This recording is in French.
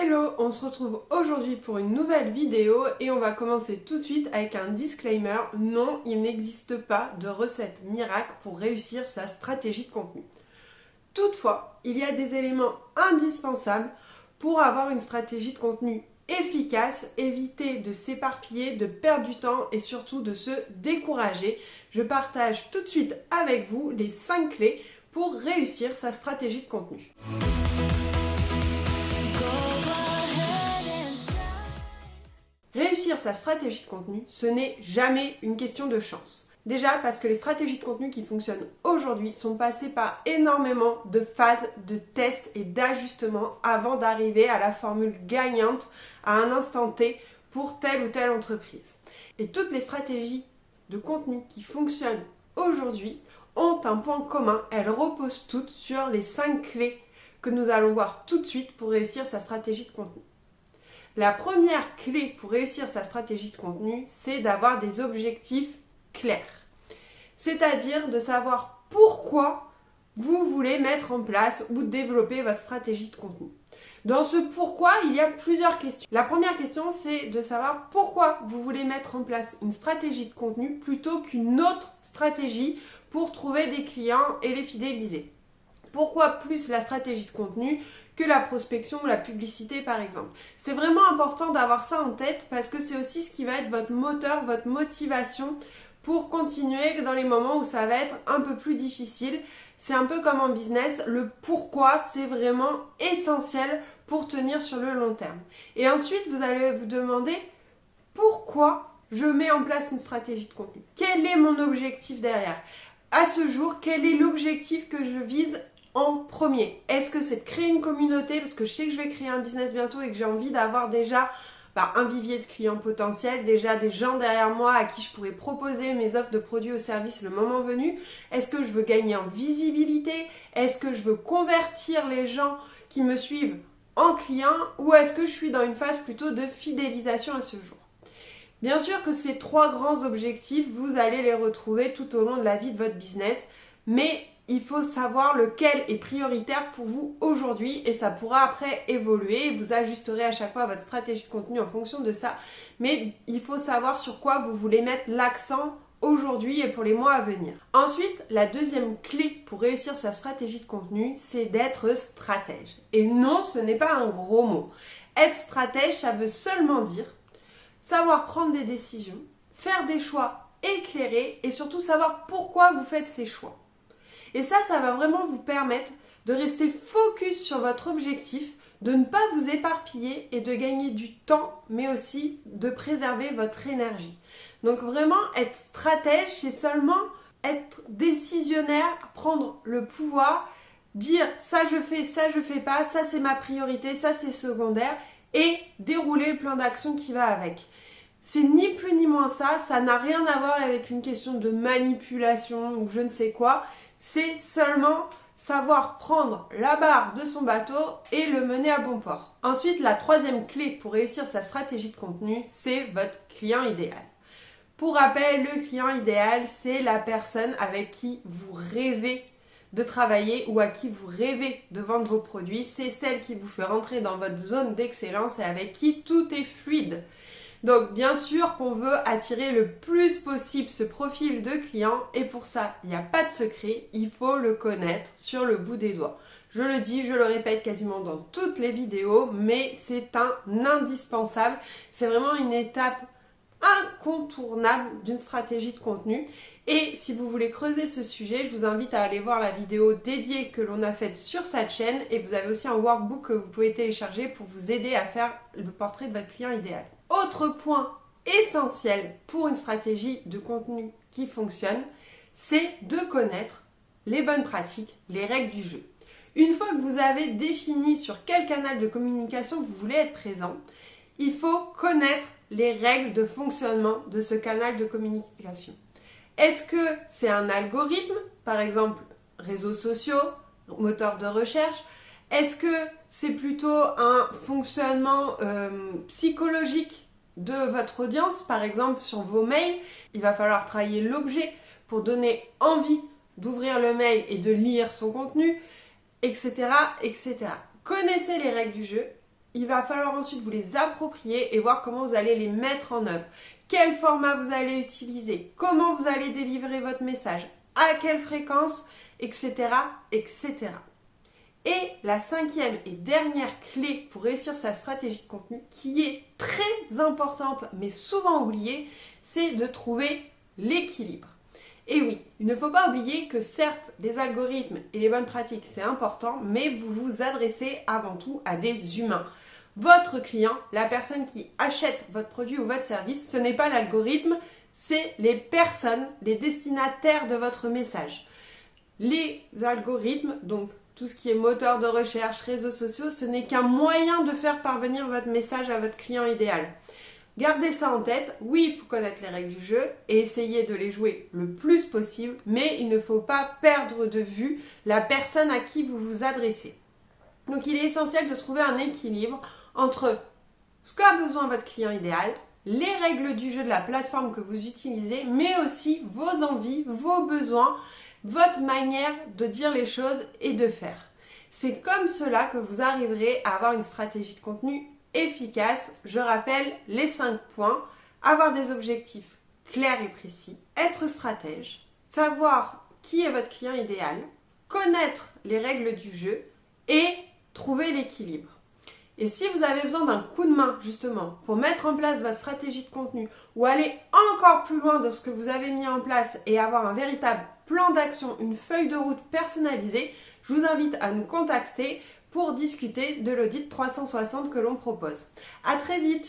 Hello, on se retrouve aujourd'hui pour une nouvelle vidéo et on va commencer tout de suite avec un disclaimer. Non, il n'existe pas de recette miracle pour réussir sa stratégie de contenu. Toutefois, il y a des éléments indispensables pour avoir une stratégie de contenu efficace, éviter de s'éparpiller, de perdre du temps et surtout de se décourager. Je partage tout de suite avec vous les 5 clés pour réussir sa stratégie de contenu. Réussir sa stratégie de contenu, ce n'est jamais une question de chance. Déjà parce que les stratégies de contenu qui fonctionnent aujourd'hui sont passées par énormément de phases de tests et d'ajustements avant d'arriver à la formule gagnante à un instant T pour telle ou telle entreprise. Et toutes les stratégies de contenu qui fonctionnent aujourd'hui ont un point commun, elles reposent toutes sur les 5 clés que nous allons voir tout de suite pour réussir sa stratégie de contenu. La première clé pour réussir sa stratégie de contenu, c'est d'avoir des objectifs clairs. C'est-à-dire de savoir pourquoi vous voulez mettre en place ou développer votre stratégie de contenu. Dans ce pourquoi, il y a plusieurs questions. La première question, c'est de savoir pourquoi vous voulez mettre en place une stratégie de contenu plutôt qu'une autre stratégie pour trouver des clients et les fidéliser. Pourquoi plus la stratégie de contenu que la prospection ou la publicité par exemple. C'est vraiment important d'avoir ça en tête parce que c'est aussi ce qui va être votre moteur, votre motivation pour continuer dans les moments où ça va être un peu plus difficile. C'est un peu comme en business, le pourquoi c'est vraiment essentiel pour tenir sur le long terme. Et ensuite vous allez vous demander pourquoi je mets en place une stratégie de contenu. Quel est mon objectif derrière ? À ce jour, quel est l'objectif que je vise en premier? Est-ce que c'est de créer une communauté parce que je sais que je vais créer un business bientôt et que j'ai envie d'avoir déjà un vivier de clients potentiels, déjà des gens derrière moi à qui je pourrais proposer mes offres de produits ou services le moment venu? Est-ce que je veux gagner en visibilité? Est-ce que je veux convertir les gens qui me suivent en clients? Ou est-ce que je suis dans une phase plutôt de fidélisation à ce jour? Bien sûr que ces 3 grands objectifs, vous allez les retrouver tout au long de la vie de votre business, mais il faut savoir lequel est prioritaire pour vous aujourd'hui et ça pourra après évoluer. Vous ajusterez à chaque fois votre stratégie de contenu en fonction de ça. Mais il faut savoir sur quoi vous voulez mettre l'accent aujourd'hui et pour les mois à venir. Ensuite, la deuxième clé pour réussir sa stratégie de contenu, c'est d'être stratège. Et non, ce n'est pas un gros mot. Être stratège, ça veut seulement dire savoir prendre des décisions, faire des choix éclairés et surtout savoir pourquoi vous faites ces choix. Et ça va vraiment vous permettre de rester focus sur votre objectif, de ne pas vous éparpiller et de gagner du temps, mais aussi de préserver votre énergie. Donc vraiment, être stratège, c'est seulement être décisionnaire, prendre le pouvoir, dire ça je fais pas, ça c'est ma priorité, ça c'est secondaire, et dérouler le plan d'action qui va avec. C'est ni plus ni moins ça n'a rien à voir avec une question de manipulation ou je ne sais quoi. C'est seulement savoir prendre la barre de son bateau et le mener à bon port. Ensuite, la troisième clé pour réussir sa stratégie de contenu, c'est votre client idéal. Pour rappel, le client idéal, c'est la personne avec qui vous rêvez de travailler ou à qui vous rêvez de vendre vos produits. C'est celle qui vous fait rentrer dans votre zone d'excellence et avec qui tout est fluide. Donc bien sûr qu'on veut attirer le plus possible ce profil de client et pour ça, il n'y a pas de secret, il faut le connaître sur le bout des doigts. Je le dis, je le répète quasiment dans toutes les vidéos, mais c'est un indispensable. C'est vraiment une étape incontournable d'une stratégie de contenu. Et si vous voulez creuser ce sujet, je vous invite à aller voir la vidéo dédiée que l'on a faite sur cette chaîne et vous avez aussi un workbook que vous pouvez télécharger pour vous aider à faire le portrait de votre client idéal. Autre point essentiel pour une stratégie de contenu qui fonctionne, c'est de connaître les bonnes pratiques, les règles du jeu. Une fois que vous avez défini sur quel canal de communication vous voulez être présent, il faut connaître les règles de fonctionnement de ce canal de communication. Est-ce que c'est un algorithme, par exemple réseaux sociaux, moteur de recherche? Est-ce que c'est plutôt un fonctionnement psychologique de votre audience? Par exemple, sur vos mails, il va falloir travailler l'objet pour donner envie d'ouvrir le mail et de lire son contenu, etc., etc. Connaissez les règles du jeu, il va falloir ensuite vous les approprier et voir comment vous allez les mettre en œuvre. Quel format vous allez utiliser, comment vous allez délivrer votre message, à quelle fréquence, etc., etc. Et la cinquième et dernière clé pour réussir sa stratégie de contenu, qui est très importante mais souvent oubliée, c'est de trouver l'équilibre. Et oui, il ne faut pas oublier que certes, les algorithmes et les bonnes pratiques, c'est important, mais vous vous adressez avant tout à des humains. Votre client, la personne qui achète votre produit ou votre service, ce n'est pas l'algorithme, c'est les personnes, les destinataires de votre message. Les algorithmes, donc tout ce qui est moteur de recherche, réseaux sociaux, ce n'est qu'un moyen de faire parvenir votre message à votre client idéal. Gardez ça en tête, oui, il faut connaître les règles du jeu et essayer de les jouer le plus possible, mais il ne faut pas perdre de vue la personne à qui vous vous adressez. Donc il est essentiel de trouver un équilibre entre ce qu'a besoin votre client idéal, les règles du jeu de la plateforme que vous utilisez, mais aussi vos envies, vos besoins, votre manière de dire les choses et de faire. C'est comme cela que vous arriverez à avoir une stratégie de contenu efficace. Je rappelle les 5 points: avoir des objectifs clairs et précis, être stratège, savoir qui est votre client idéal, connaître les règles du jeu et trouver l'équilibre. Et si vous avez besoin d'un coup de main justement pour mettre en place votre stratégie de contenu ou aller encore plus loin de ce que vous avez mis en place et avoir un véritable plan d'action, une feuille de route personnalisée, je vous invite à nous contacter pour discuter de l'audit 360 que l'on propose. À très vite!